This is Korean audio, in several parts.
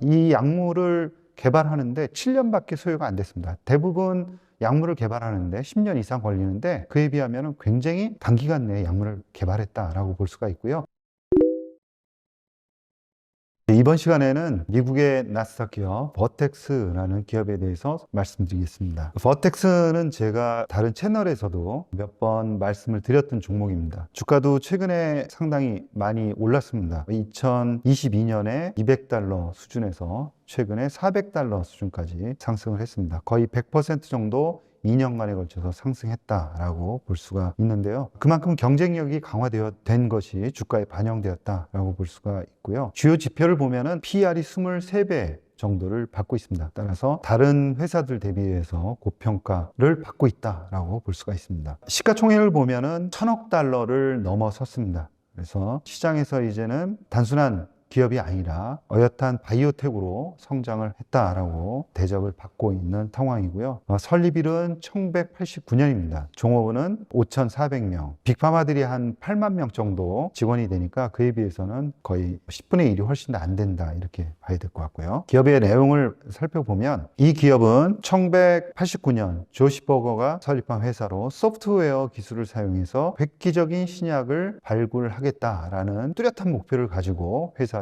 이 약물을 개발하는데 7년밖에 소요가 안 됐습니다. 대부분 약물을 개발하는데 10년 이상 걸리는데 그에 비하면 굉장히 단기간 내에 약물을 개발했다라고 볼 수가 있고요. 이번 시간에는 미국의 나스닥 기업 버텍스라는 기업에 대해서 말씀드리겠습니다. 버텍스는 제가 다른 채널에서도 몇 번 말씀을 드렸던 종목입니다. 주가도 최근에 상당히 많이 올랐습니다. 2022년에 $200 수준에서 최근에 $400 수준까지 상승을 했습니다. 거의 100% 정도 2년간에 걸쳐서 상승했다라고 볼 수가 있는데요. 그만큼 경쟁력이 된 것이 주가에 반영되었다라고 볼 수가 있고요. 주요 지표를 보면은 PER이 23배 정도를 받고 있습니다. 따라서 다른 회사들 대비해서 고평가를 받고 있다라고 볼 수가 있습니다. 시가총액을 보면은 $1,000억 넘어섰습니다. 그래서 시장에서 이제는 단순한 기업이 아니라 어엿한 바이오텍으로 성장을 했다라고 대접을 받고 있는 상황이고요. 설립일은 1989년입니다. 종업원은 5,400명, 빅파마들이 한 8만 명 정도 직원이 되니까 그에 비해서는 거의 10분의 1이 훨씬 더 안 된다 이렇게 봐야 될 것 같고요. 기업의 내용을 살펴보면 이 기업은 1989년 조시버거가 설립한 회사로 소프트웨어 기술을 사용해서 획기적인 신약을 발굴하겠다라는 뚜렷한 목표를 가지고 회사를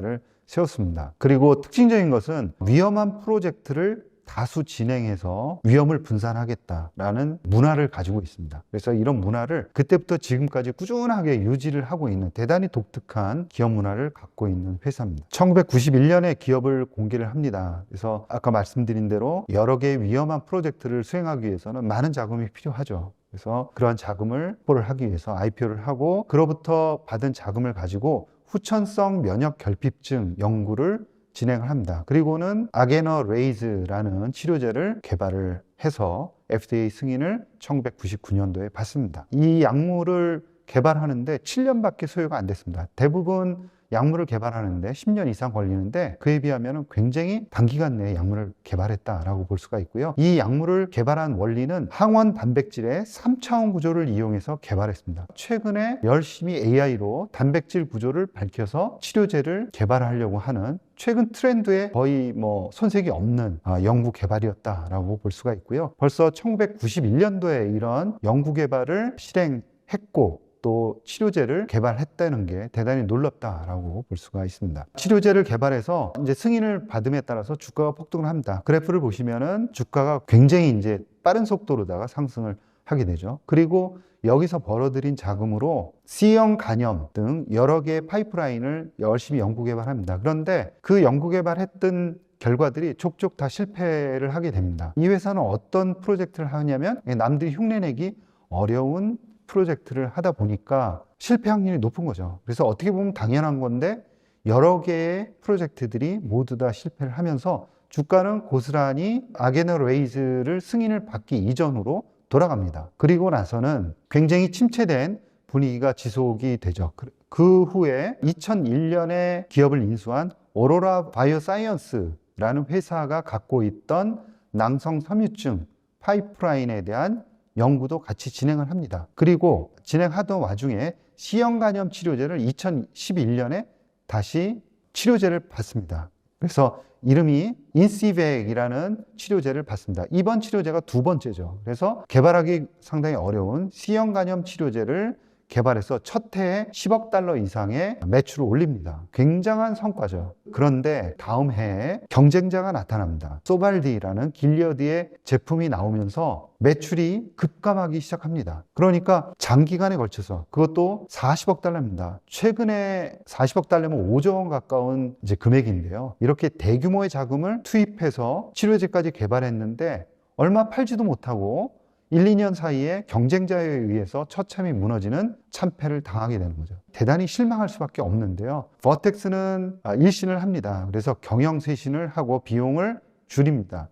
세웠습니다. 그리고 특징적인 것은 위험한 프로젝트를 다수 진행해서 위험을 분산하겠다라는 문화를 가지고 있습니다. 그래서 이런 문화를 그때부터 지금까지 꾸준하게 유지를 하고 있는 대단히 독특한 기업 문화를 갖고 있는 회사입니다. 1991년에 기업을 공개를 합니다. 그래서 아까 말씀드린 대로 여러 개의 위험한 프로젝트를 수행하기 위해서는 많은 자금이 필요하죠. 그래서 그러한 자금을 확보를 하기 위해서 IPO를 하고 그로부터 받은 자금을 가지고 후천성 면역 결핍증 연구를 진행을 합니다. 그리고는 아게너레이즈라는 치료제를 개발을 해서 FDA 승인을 1999년도에 받습니다. 이 약물을 개발하는데 7년밖에 소요가 안 됐습니다. 대부분 약물을 개발하는데 10년 이상 걸리는데 그에 비하면 굉장히 단기간 내에 약물을 개발했다라고 볼 수가 있고요. 이 약물을 개발한 원리는 항원 단백질의 3차원 구조를 이용해서 개발했습니다. 최근에 열심히 AI로 단백질 구조를 밝혀서 치료제를 개발하려고 하는 최근 트렌드에 거의 손색이 없는 연구 개발이었다라고 볼 수가 있고요. 벌써 1991년도에 이런 연구 개발을 실행했고 또 치료제를 개발했다는 게 대단히 놀랍다라고 볼 수가 있습니다. 치료제를 개발해서 이제 승인을 받음에 따라서 주가가 폭등을 합니다. 그래프를 보시면은 주가가 굉장히 이제 빠른 속도로다가 상승을 하게 되죠. 그리고 여기서 벌어들인 자금으로 C형 간염 등 여러 개의 파이프라인을 열심히 연구 개발합니다. 그런데 그 연구 개발했던 결과들이 족족 다 실패를 하게 됩니다. 이 회사는 어떤 프로젝트를 하냐면 남들이 흉내내기 어려운 프로젝트를 하다 보니까 실패 확률이 높은 거죠. 그래서 어떻게 보면 당연한 건데 여러 개의 프로젝트들이 모두 다 실패를 하면서 주가는 고스란히 아게너레이즈를 승인을 받기 이전으로 돌아갑니다. 그리고 나서는 굉장히 침체된 분위기가 지속이 되죠. 그 후에 2001년에 기업을 인수한 오로라 바이오사이언스라는 회사가 갖고 있던 낭성 섬유증 파이프라인에 대한 연구도 같이 진행을 합니다. 그리고 진행하던 와중에 C형 간염 치료제를 2011년에 다시 치료제를 받습니다. 그래서 이름이 인시벡이라는 치료제를 받습니다. 이번 치료제가 두 번째죠. 그래서 개발하기 상당히 어려운 C형 간염 치료제를 개발해서 첫 해에 $10억 이상의 매출을 올립니다. 굉장한 성과죠. 그런데 다음 해에 경쟁자가 나타납니다. 소발디라는 길리어드의 제품이 나오면서 매출이 급감하기 시작합니다. 그러니까 장기간에 걸쳐서 그것도 $40억. 최근에 $40억면 5조 원 가까운 이제 금액인데요. 이렇게 대규모의 자금을 투입해서 치료제까지 개발했는데 얼마 팔지도 못하고 1, 2년 사이에 경쟁자에 의해서 처참히 무너지는 참패를 당하게 되는 거죠. 대단히 실망할 수밖에 없는데요. 버텍스는 일신을 합니다. 그래서 경영쇄신을 하고 비용을 줄입니다.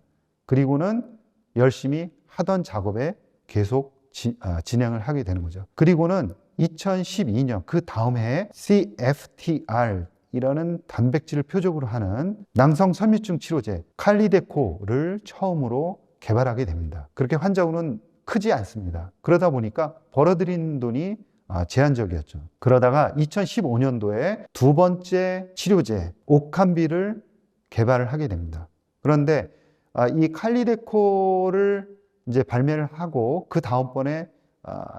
그리고는 열심히 하던 작업에 계속 진행을 하게 되는 거죠. 그리고는 2012년 그 다음 해에 CFTR 이라는 단백질을 표적으로 하는 낭성 섬유증 치료제 칼리데코를 처음으로 개발하게 됩니다. 그렇게 환자군은 크지 않습니다. 그러다 보니까 벌어들인 돈이 제한적이었죠. 그러다가 2015년도에 두 번째 치료제 오캄비를 개발을 하게 됩니다. 그런데 이 칼리데코를 이제 발매를 하고 그 다음번에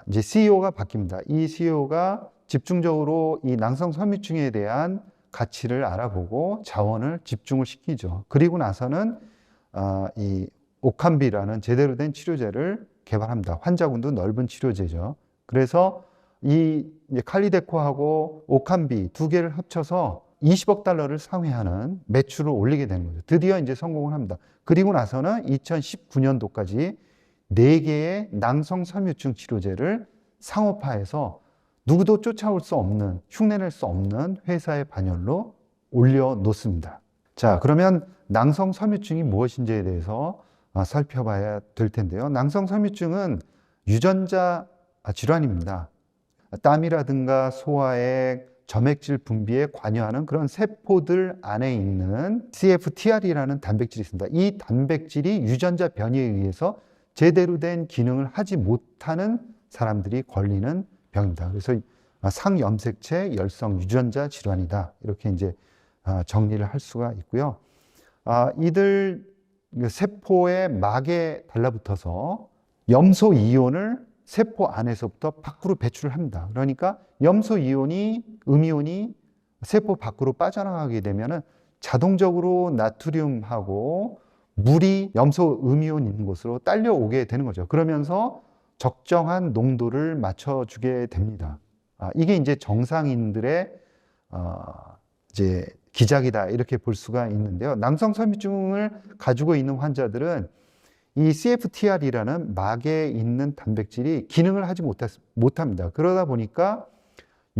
이제 CEO가 바뀝니다. 이 CEO가 집중적으로 이 낭성섬유증에 대한 가치를 알아보고 자원을 집중을 시키죠. 그리고 나서는 이 오캄비라는 제대로 된 치료제를 개발합니다. 환자군도 넓은 치료제죠. 그래서 이 칼리데코하고 오캄비 두 개를 합쳐서 20억 달러를 상회하는 매출을 올리게 되는 거죠. 드디어 이제 성공을 합니다. 그리고 나서는 2019년도까지 4개의 낭성섬유증 치료제를 상업화해서 누구도 쫓아올 수 없는, 흉내낼 수 없는 회사의 반열로 올려놓습니다. 자, 그러면 낭성섬유증이 무엇인지에 대해서 살펴봐야 될 텐데요. 낭성섬유증은 유전자 질환입니다. 땀이라든가 소화액, 점액질 분비에 관여하는 그런 세포들 안에 있는 CFTR이라는 단백질이 있습니다. 이 단백질이 유전자 변이에 의해서 제대로 된 기능을 하지 못하는 사람들이 걸리는 병입니다. 그래서 상염색체 열성 유전자 질환이다. 이렇게 이제 정리를 할 수가 있고요. 이들 세포의 막에 달라붙어서 염소 이온을 세포 안에서부터 밖으로 배출을 합니다. 그러니까 염소 이온이, 음이온이 세포 밖으로 빠져나가게 되면 자동적으로 나트륨하고 물이 염소 음이온 있는 곳으로 딸려오게 되는 거죠. 그러면서 적정한 농도를 맞춰주게 됩니다. 이게 이제 정상인들의 이제 기작이다 이렇게 볼 수가 있는데요. 낭성섬유증을 가지고 있는 환자들은 이 CFTR이라는 막에 있는 단백질이 기능을 하지 못합니다. 그러다 보니까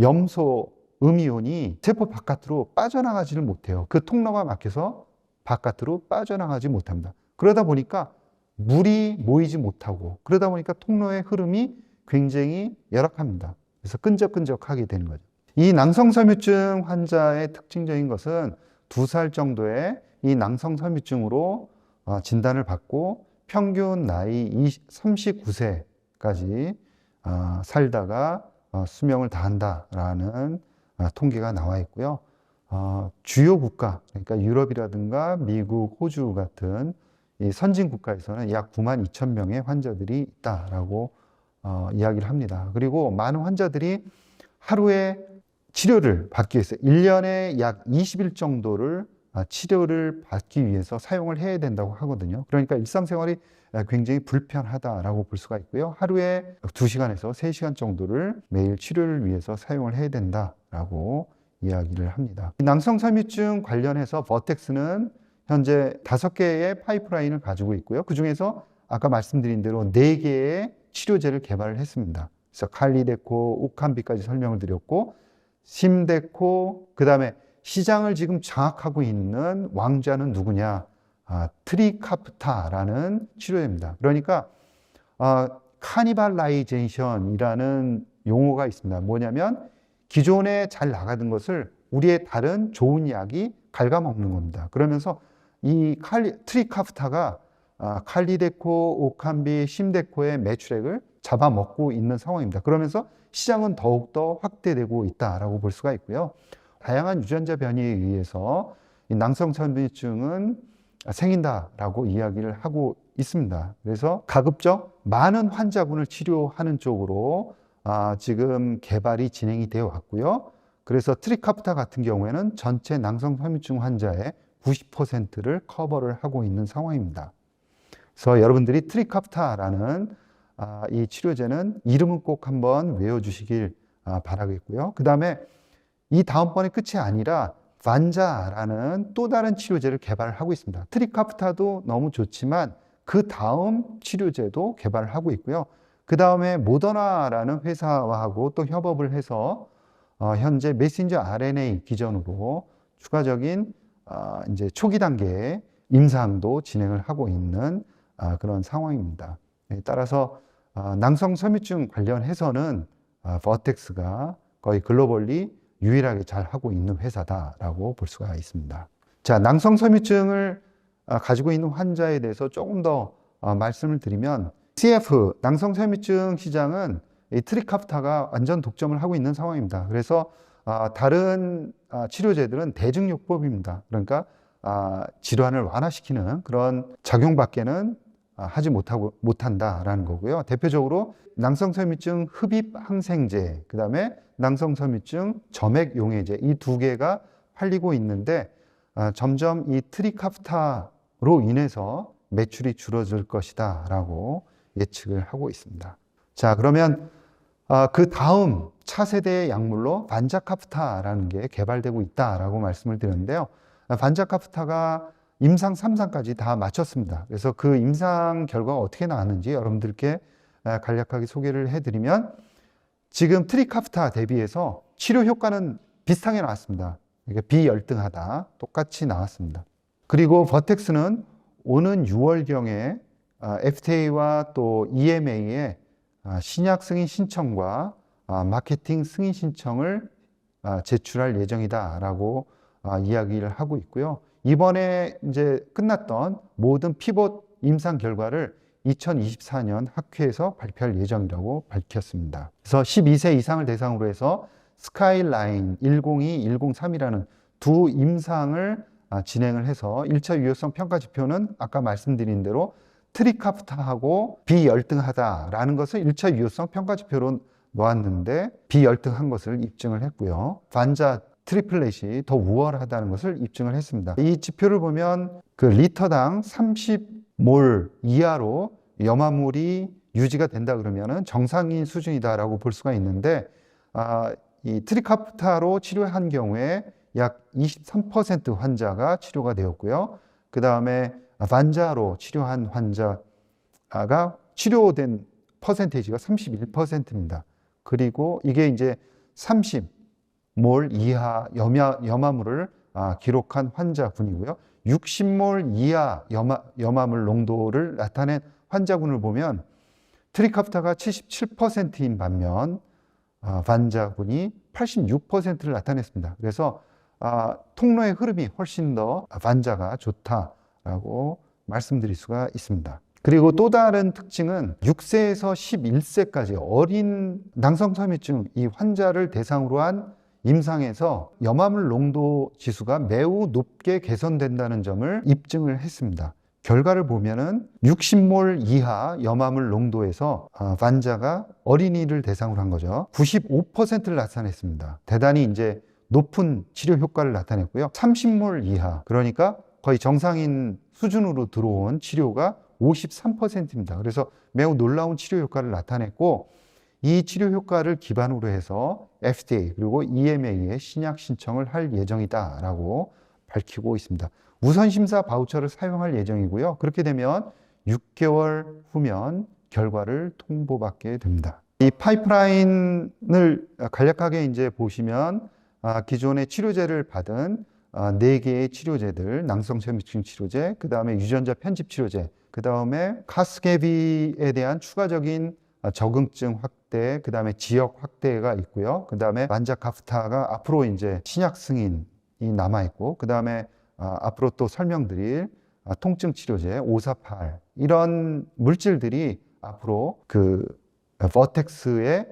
염소 음이온이 세포 바깥으로 빠져나가지를 못해요. 그 통로가 막혀서 바깥으로 빠져나가지 못합니다. 그러다 보니까 물이 모이지 못하고 그러다 보니까 통로의 흐름이 굉장히 열악합니다. 그래서 끈적끈적하게 되는 거죠. 이 낭성섬유증 환자의 특징적인 것은 2살 정도의 이 낭성섬유증으로 진단을 받고 평균 나이 39세까지 살다가 수명을 다한다라는 통계가 나와 있고요. 주요 국가, 그러니까 유럽이라든가 미국, 호주 같은 이 선진 국가에서는 약 9만 2천 명의 환자들이 있다라고 이야기를 합니다. 그리고 많은 환자들이 하루에 치료를 받기 위해서 1년에 약 20일 정도를 치료를 받기 위해서 사용을 해야 된다고 하거든요. 그러니까 일상생활이 굉장히 불편하다라고 볼 수가 있고요. 하루에 2시간에서 3시간 정도를 매일 치료를 위해서 사용을 해야 된다라고 이야기를 합니다. 낭성섬유증 관련해서 버텍스는 현재 5개의 파이프라인을 가지고 있고요. 그 중에서 아까 말씀드린 대로 4개의 치료제를 개발을 했습니다. 그래서 칼리데코, 오캄비까지 설명을 드렸고, 심데코, 그 다음에 시장을 지금 장악하고 있는 왕자는 누구냐? 트리카프타라는 치료제입니다. 그러니까 카니발라이제이션이라는 용어가 있습니다. 뭐냐면 기존에 잘 나가던 것을 우리의 다른 좋은 약이 갉아먹는 겁니다. 그러면서 이 트리카프타가 칼리데코, 오캄비, 심데코의 매출액을 잡아먹고 있는 상황입니다. 그러면서 시장은 더욱더 확대되고 있다라고 볼 수가 있고요. 다양한 유전자 변이에 의해서 이 낭성섬유증은 생긴다라고 이야기를 하고 있습니다. 그래서 가급적 많은 환자군을 치료하는 쪽으로 지금 개발이 진행이 되어 왔고요. 그래서 트리카프타 같은 경우에는 전체 낭성섬유증 환자의 90%를 커버를 하고 있는 상황입니다. 그래서 여러분들이 트리카프타라는 이 치료제는 이름은 꼭 한번 외워주시길 바라겠고요. 그 다음에 이 다음번에 끝이 아니라 반자라는 또 다른 치료제를 개발하고 있습니다. 트리카프타도 너무 좋지만 그 다음 치료제도 개발을 하고 있고요. 그 다음에 모더나라는 회사하고 또 협업을 해서 현재 메신저 RNA 기전으로 추가적인 이제 초기 단계의 임상도 진행을 하고 있는 그런 상황입니다. 따라서 낭성섬유증 관련해서는 버텍스가 거의 글로벌리 유일하게 잘 하고 있는 회사다라고 볼 수가 있습니다. 자, 낭성섬유증을 가지고 있는 환자에 대해서 조금 더 말씀을 드리면 CF, 낭성섬유증 시장은 이 트리카프타가 완전 독점을 하고 있는 상황입니다. 그래서 다른 치료제들은 대증요법입니다. 그러니까 질환을 완화시키는 그런 작용밖에는 하지 못한다라는 거고요. 대표적으로 낭성섬유증 흡입 항생제, 그 다음에 낭성섬유증 점액 용해제, 이 두 개가 팔리고 있는데 점점 이 트리카프타로 인해서 매출이 줄어들 것이다 라고 예측을 하고 있습니다. 자, 그러면 그 다음 차세대의 약물로 반자카프타라는 게 개발되고 있다라고 말씀을 드렸는데요. 반자카프타가 임상 3상까지 다 마쳤습니다. 그래서 그 임상 결과가 어떻게 나왔는지 여러분들께 간략하게 소개를 해드리면, 지금 트리카프타 대비해서 치료 효과는 비슷하게 나왔습니다. 이게 비열등하다, 똑같이 나왔습니다. 그리고 버텍스는 오는 6월경에 FDA와 또 EMA에 신약 승인 신청과 마케팅 승인 신청을 제출할 예정이다라고 이야기를 하고 있고요. 이번에 이제 끝났던 모든 피봇 임상 결과를 2024년 학회에서 발표할 예정이라고 밝혔습니다. 그래서 12세 이상을 대상으로 해서 스카이라인 102, 103이라는 두 임상을 진행을 해서 1차 유효성 평가 지표는 아까 말씀드린 대로 트리카프타하고 비열등하다라는 것을 1차 유효성 평가 지표로 놓았는데 비열등한 것을 입증을 했고요. 반자 트리플렛이 더 우월하다는 것을 입증을 했습니다. 이 지표를 보면 그 리터당 30몰 이하로 염화물이 유지가 된다 그러면은 정상인 수준이다라고 볼 수가 있는데, 이 트리카프타로 치료한 경우에 약 23% 환자가 치료가 되었고요. 그 다음에 반자로 치료한 환자가 치료된 퍼센테이지가 31%입니다. 그리고 이게 이제 30몰 이하 염화물을 기록한 환자군이고요. 60몰 이하 염화물 농도를 나타낸 환자군을 보면 트리카프타가 77%인 반면 반자군이 86%를 나타냈습니다. 그래서 통로의 흐름이 훨씬 더 반자가 좋다라고 말씀드릴 수가 있습니다. 그리고 또 다른 특징은 6세에서 11세까지 어린 낭성섬유증 이 환자를 대상으로 한 임상에서 염화물 농도 지수가 매우 높게 개선된다는 점을 입증을 했습니다. 결과를 보면은 60몰 이하 염화물 농도에서 환자가 어린이를 대상으로 한 거죠. 95%를 나타냈습니다. 대단히 이제 높은 치료 효과를 나타냈고요. 30몰 이하, 그러니까 거의 정상인 수준으로 들어온 치료가 53%입니다. 그래서 매우 놀라운 치료 효과를 나타냈고, 이 치료 효과를 기반으로 해서 FDA 그리고 EMA에 신약 신청을 할 예정이다라고 밝히고 있습니다. 우선 심사 바우처를 사용할 예정이고요. 그렇게 되면 6개월 후면 결과를 통보받게 됩니다. 이 파이프라인을 간략하게 이제 보시면 기존의 치료제를 받은 4개의 치료제들, 낭성섬유증 치료제, 그 다음에 유전자 편집 치료제, 그 다음에 카스케비에 대한 추가적인 적응증 확대, 그 다음에 지역 확대가 있고요. 그 다음에 반자카프타가 앞으로 이제 신약 승인이 남아있고, 그 다음에 앞으로 또 설명드릴 통증 치료제 548, 이런 물질들이 앞으로 그 버텍스의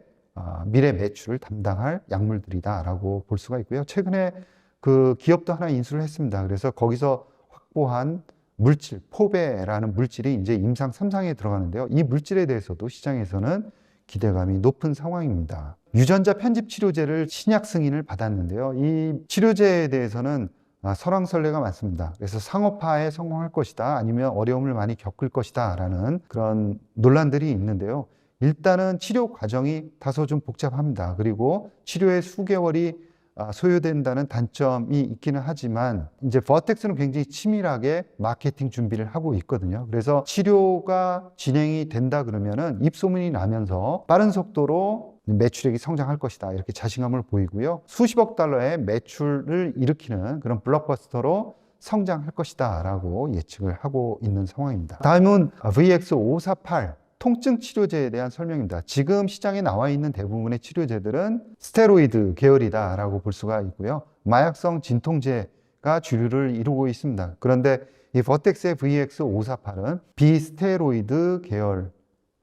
미래 매출을 담당할 약물들이다라고 볼 수가 있고요. 최근에 그 기업도 하나 인수를 했습니다. 그래서 거기서 확보한 물질, 포베라는 물질이 이제 임상 3상에 들어가는데요. 이 물질에 대해서도 시장에서는 기대감이 높은 상황입니다. 유전자 편집 치료제를 신약 승인을 받았는데요. 이 치료제에 대해서는 설왕설래가 많습니다. 그래서 상업화에 성공할 것이다, 아니면 어려움을 많이 겪을 것이다 라는 그런 논란들이 있는데요. 일단은 치료 과정이 다소 좀 복잡합니다. 그리고 치료에 수개월이 소요된다는 단점이 있기는 하지만, 이제 버텍스는 굉장히 치밀하게 마케팅 준비를 하고 있거든요. 그래서 치료가 진행이 된다 그러면은 입소문이 나면서 빠른 속도로 매출액이 성장할 것이다, 이렇게 자신감을 보이고요. 수십억 달러의 매출을 일으키는 그런 블록버스터로 성장할 것이다 라고 예측을 하고 있는 상황입니다. 다음은 VX548 통증 치료제에 대한 설명입니다. 지금 시장에 나와 있는 대부분의 치료제들은 스테로이드 계열이다라고 볼 수가 있고요. 마약성 진통제가 주류를 이루고 있습니다. 그런데 이 버텍스의 VX548은 비스테로이드 계열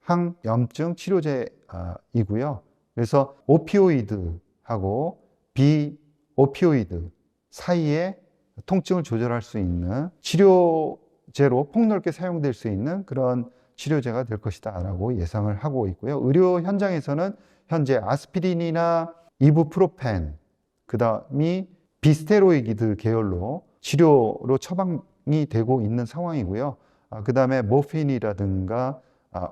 항염증 치료제이고요. 그래서 오피오이드하고 비오피오이드 사이에 통증을 조절할 수 있는 치료제로 폭넓게 사용될 수 있는 그런 치료제가 될 것이다 라고 예상을 하고 있고요. 의료 현장에서는 현재 아스피린이나 이부프로펜, 그 다음이 비스테로이드 계열로 치료로 처방이 되고 있는 상황이고요. 그 다음에 모핀이라든가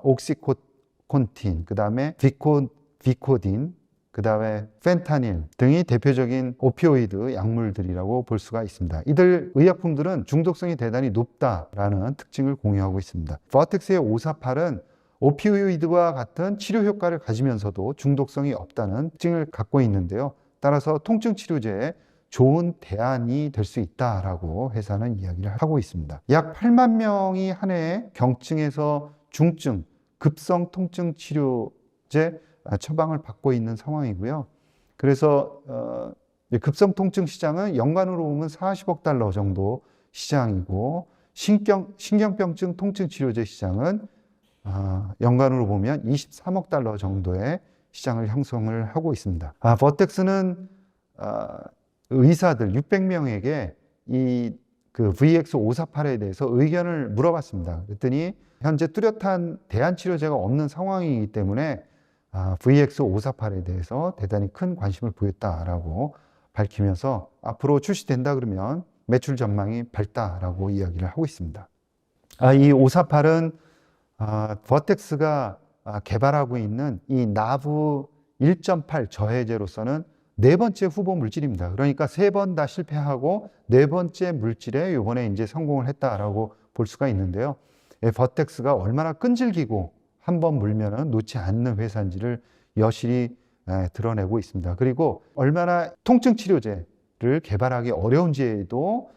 옥시콘틴, 그 다음에 비코딘, 그 다음에 펜타닐 등이 대표적인 오피오이드 약물들이라고 볼 수가 있습니다. 이들 의약품들은 중독성이 대단히 높다라는 특징을 공유하고 있습니다. 버텍스의 548은 오피오이드와 같은 치료 효과를 가지면서도 중독성이 없다는 특징을 갖고 있는데요. 따라서 통증 치료제에 좋은 대안이 될 수 있다라고 회사는 이야기를 하고 있습니다. 약 8만 명이 한 해에 경증에서 중증, 급성 통증 치료제 처방을 받고 있는 상황이고요. 그래서 급성 통증 시장은 연간으로 보면 40억 달러 정도 시장이고, 신경병증 통증 치료제 시장은 연간으로 보면 23억 달러 정도의 시장을 형성을 하고 있습니다. 버텍스는 의사들 600명에게 그 VX548에 대해서 의견을 물어봤습니다. 그랬더니 현재 뚜렷한 대안 치료제가 없는 상황이기 때문에 VX548에 대해서 대단히 큰 관심을 보였다라고 밝히면서 앞으로 출시된다 그러면 매출 전망이 밝다라고 이야기를 하고 있습니다. 이 548은 버텍스가 개발하고 있는 이 나브 1.8 저해제로서는 네 번째 후보 물질입니다. 그러니까 세 번 다 실패하고 네 번째 물질에 이번에 이제 성공을 했다라고 볼 수가 있는데요. 버텍스가 얼마나 끈질기고 한번 물면은 놓지 않는 회사인지를 여실히 드러내고 있습니다. 그리고 얼마나 통증 치료제를 개발하기 어려운지에도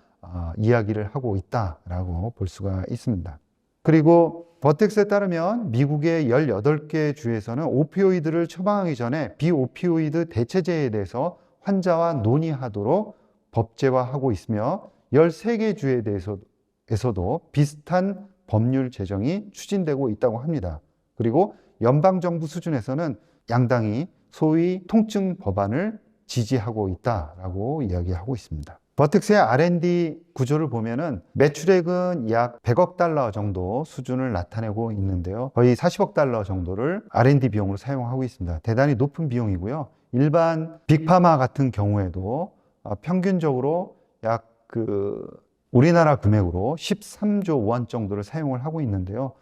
이야기를 하고 있다라고 볼 수가 있습니다. 그리고 버텍스에 따르면 미국의 18개 주에서는 오피오이드를 처방하기 전에 비오피오이드 대체제에 대해서 환자와 논의하도록 법제화하고 있으며 13개 주에 대해서도 비슷한 법률 제정이 추진되고 있다고 합니다. 그리고 연방정부 수준에서는 양당이 소위 통증 법안을 지지하고 있다라고 이야기하고 있습니다. 버텍스의 R&D 구조를 보면은 매출액은 약 100억 달러 정도 수준을 나타내고 있는데요. 거의 40억 달러 정도를 R&D 비용으로 사용하고 있습니다. 대단히 높은 비용이고요. 일반 빅파마 같은 경우에도 평균적으로 약 우리나라 금액으로 13조 원 정도를 사용을 하고 있는데요.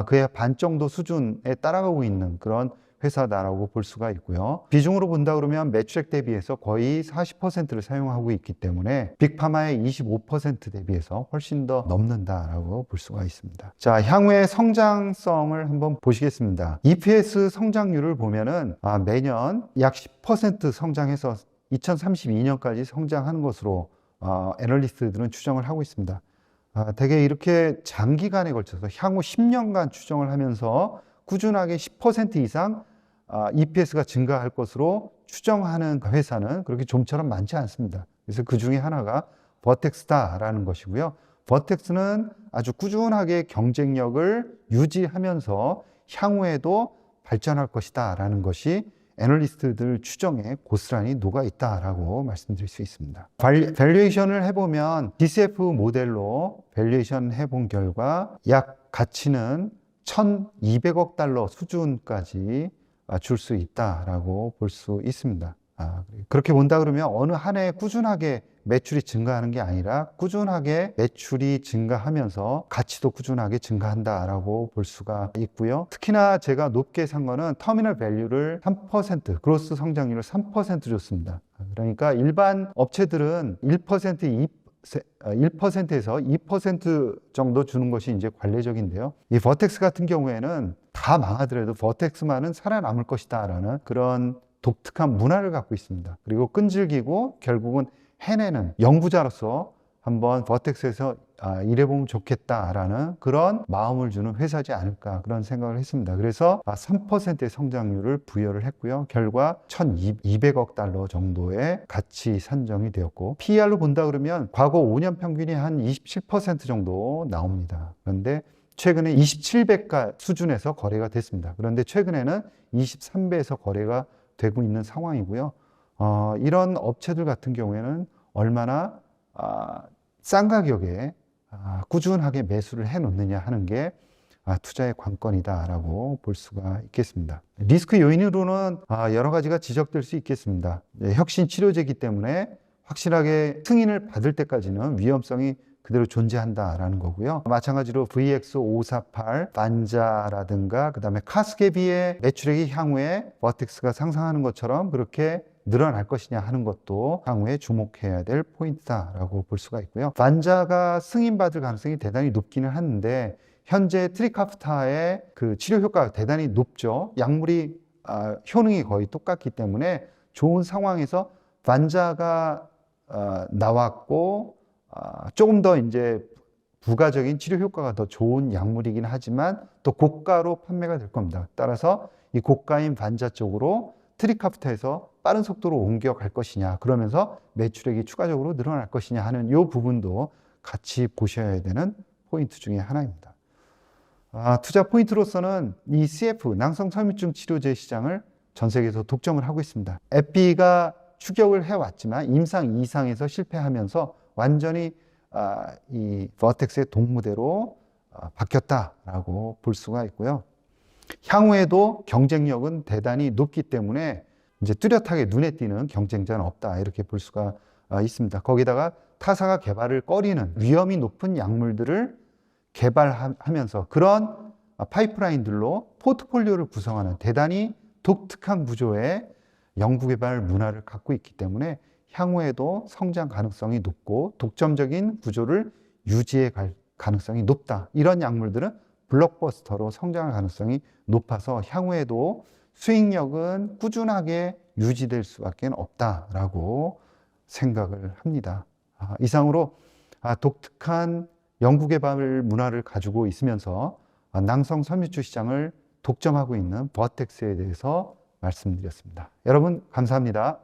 그의 반 정도 수준에 따라가고 있는 그런 회사다라고 볼 수가 있고요. 비중으로 본다 그러면 매출액 대비해서 거의 40%를 사용하고 있기 때문에 빅파마의 25% 대비해서 훨씬 더 넘는다라고 볼 수가 있습니다. 자, 향후의 성장성을 한번 보시겠습니다. EPS 성장률을 보면은 매년 약 10% 성장해서 2032년까지 성장하는 것으로 애널리스트들은 추정을 하고 있습니다. 대개 이렇게 장기간에 걸쳐서 향후 10년간 추정을 하면서 꾸준하게 10% 이상 EPS가 증가할 것으로 추정하는 회사는 그렇게 좀처럼 많지 않습니다. 그래서 그 중에 하나가 버텍스다라는 것이고요. 버텍스는 아주 꾸준하게 경쟁력을 유지하면서 향후에도 발전할 것이다 라는 것이 애널리스트들 추정에 고스란히 녹아 있다라고 말씀드릴 수 있습니다. 밸류에이션을 해보면 DCF 모델로 밸류에이션 해본 결과 약 가치는 1,200억 달러 수준까지 줄 수 있다라고 볼 수 있습니다. 그렇게 본다 그러면 어느 한 해에 꾸준하게 매출이 증가하는 게 아니라 꾸준하게 매출이 증가하면서 가치도 꾸준하게 증가한다라고 볼 수가 있고요. 특히나 제가 높게 산 거는 터미널 밸류를 3%, 그로스 성장률을 3% 줬습니다. 그러니까 일반 업체들은 1%에서 2% 정도 주는 것이 이제 관례적인데요. 이 버텍스 같은 경우에는 다 망하더라도 버텍스만은 살아남을 것이다 라는 그런 독특한 문화를 갖고 있습니다. 그리고 끈질기고 결국은 해내는 연구자로서 한번 버텍스에서 일해보면 좋겠다라는 그런 마음을 주는 회사지 않을까 그런 생각을 했습니다. 그래서 3%의 성장률을 부여를 했고요. 결과 1,200억 달러 정도의 가치 산정이 되었고 PER로 본다 그러면 과거 5년 평균이 한 27% 정도 나옵니다. 그런데 최근에 27배가 수준에서 거래가 됐습니다. 그런데 최근에는 23배에서 거래가 되고 있는 상황이고요. 이런 업체들 같은 경우에는 얼마나 싼 가격에 꾸준하게 매수를 해 놓느냐 하는 게 투자의 관건이다라고 볼 수가 있겠습니다. 리스크 요인으로는 여러 가지가 지적될 수 있겠습니다. 혁신 치료제이기 때문에 확실하게 승인을 받을 때까지는 위험성이 그대로 존재한다라는 거고요. 마찬가지로 VX548, 반자라든가 그다음에 카스게비의 매출액이 향후에 버텍스가 상승하는 것처럼 그렇게 늘어날 것이냐 하는 것도 향후에 주목해야 될 포인트다라고 볼 수가 있고요. 반자가 승인받을 가능성이 대단히 높기는 하는데 현재 트리카프타의 그 치료 효과가 대단히 높죠. 약물이 효능이 거의 똑같기 때문에 좋은 상황에서 반자가 나왔고 조금 더 이제 부가적인 치료 효과가 더 좋은 약물이긴 하지만 또 고가로 판매가 될 겁니다. 따라서 이 고가인 반자 쪽으로 트리카프타에서 빠른 속도로 옮겨갈 것이냐, 그러면서 매출액이 추가적으로 늘어날 것이냐 하는 이 부분도 같이 보셔야 되는 포인트 중에 하나입니다. 투자 포인트로서는 이 CF, 낭성섬유증 치료제 시장을 전 세계에서 독점을 하고 있습니다. 에피가 추격을 해왔지만 임상 2상에서 실패하면서 완전히 이 버텍스의 동무대로 바뀌었다라고 볼 수가 있고요. 향후에도 경쟁력은 대단히 높기 때문에 이제 뚜렷하게 눈에 띄는 경쟁자는 없다 이렇게 볼 수가 있습니다. 거기다가 타사가 개발을 꺼리는 위험이 높은 약물들을 개발하면서 그런 파이프라인들로 포트폴리오를 구성하는 대단히 독특한 구조의 연구개발 문화를 갖고 있기 때문에 향후에도 성장 가능성이 높고 독점적인 구조를 유지해 갈 가능성이 높다. 이런 약물들은 블록버스터로 성장할 가능성이 높아서 향후에도 수익력은 꾸준하게 유지될 수밖에 없다라고 생각을 합니다. 이상으로 독특한 연구개발 문화를 가지고 있으면서 낭성 섬유주 시장을 독점하고 있는 버텍스에 대해서 말씀드렸습니다. 여러분 감사합니다.